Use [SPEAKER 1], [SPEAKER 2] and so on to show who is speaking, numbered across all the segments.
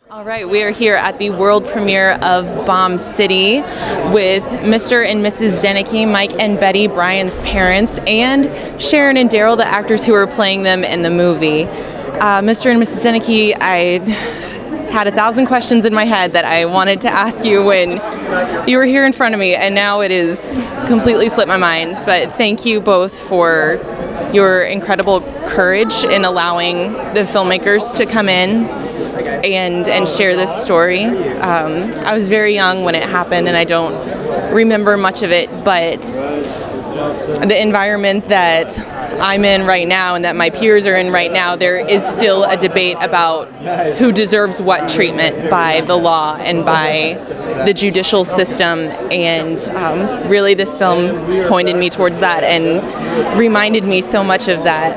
[SPEAKER 1] All right, we are here at the world premiere of Bomb City with Mr. and Mrs. Deneke, Mike and Betty, Brian's parents, and Sharon and Daryl, the actors who are playing them in the movie. Mr. and Mrs. Deneke, I had 1,000 questions in my head that I wanted to ask you when you were here in front of me, and now it is completely slipped my mind. But thank you both for your incredible courage in allowing the filmmakers to come in and share this story. I was very young when it happened and I don't remember much of it, but the environment that I'm in right now and that my peers are in right now, there is still a debate about who deserves what treatment by the law and by the judicial system, and really this film pointed me towards that and reminded me so much of that.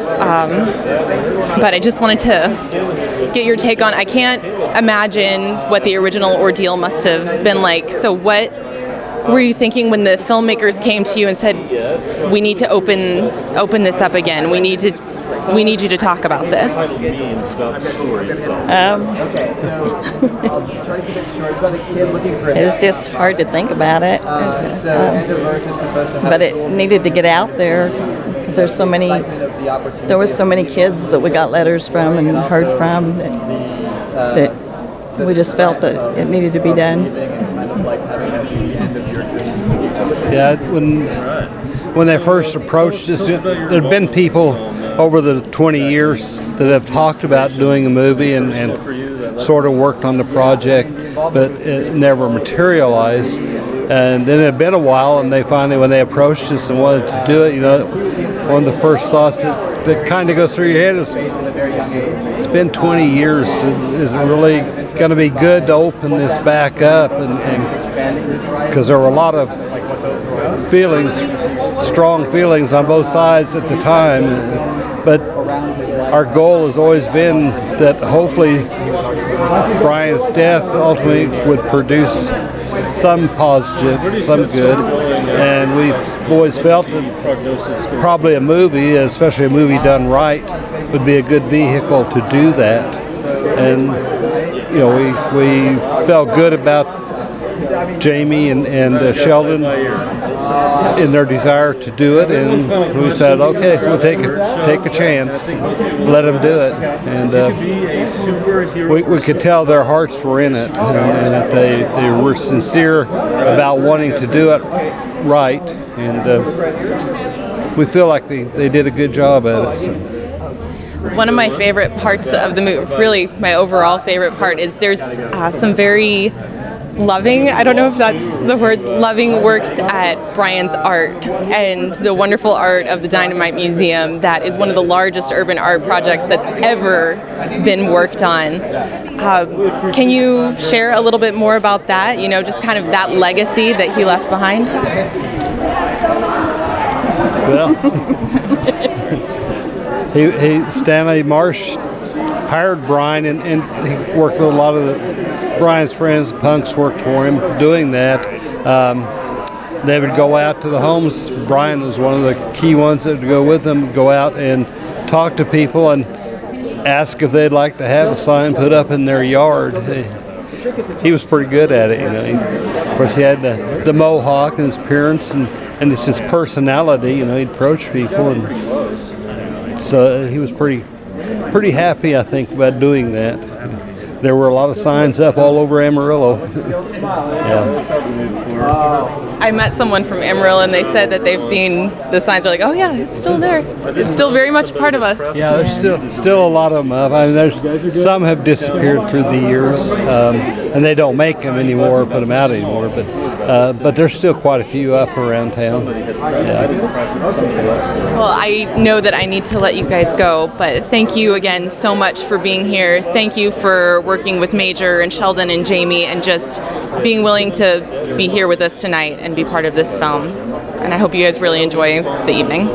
[SPEAKER 1] But I just wanted to get your take on, I can't imagine what the original ordeal must have been like. So what were you thinking when the filmmakers came to you and said, we need to open this up again, we need you to talk about this?
[SPEAKER 2] It's just hard to think about it, but it needed to get out there because there was so many kids that we got letters from and heard from that we just felt that it needed to be done.
[SPEAKER 3] Yeah, when they first approached us, there'd been people over the 20 years that have talked about doing a movie and sort of worked on the project, but it never materialized. And then it had been a while, and they finally, when they approached us and wanted to do it, one of the first thoughts that kind of goes through your head is, it's been 20 years. Is it really going to be good to open this back up? And because there were a lot of feelings, strong feelings on both sides at the time, but our goal has always been that hopefully Brian's death ultimately would produce some positive, some good, and we've always felt that probably a movie, especially a movie done right, would be a good vehicle to do that. And we felt good about Jamie and Sheldon in their desire to do it, and we said, okay, we'll take a chance, let them do it. And we could tell their hearts were in it, and that they were sincere about wanting to do it right, and we feel like they did a good job at it. So.
[SPEAKER 1] One of my favorite parts of the movie, really my overall favorite part, is there's some very loving, I don't know if that's the word, loving works at Brian's art and the wonderful art of the Dynamite Museum. That is one of the largest urban art projects that's ever been worked on. Can you share a little bit more about that, just kind of that legacy that he left behind?
[SPEAKER 3] Well, Stanley Marsh hired Brian, and he worked with a lot of Brian's friends. Punks worked for him doing that. They would go out to the homes. Brian was one of the key ones that would go with them, go out and talk to people and ask if they'd like to have a sign put up in their yard. He was pretty good at it, Of course, he had the mohawk and his appearance, and it's his personality. He'd approach people, and so he was pretty happy, I think, about doing that. There were a lot of signs up all over Amarillo. Yeah.
[SPEAKER 1] I met someone from Amarillo, and they said that they've seen the signs. They're like, oh yeah, it's still there. It's still very much a part of us.
[SPEAKER 3] Yeah, there's still a lot of them up. I mean, there's some have disappeared through the years, and they don't make them anymore, put them out anymore. But there's still quite a few up around town. Yeah.
[SPEAKER 1] Well, I know that I need to let you guys go, but thank you again so much for being here. Thank you for working with Major and Sheldon and Jamie, and just being willing to be here with us tonight and be part of this film. And I hope you guys really enjoy the evening.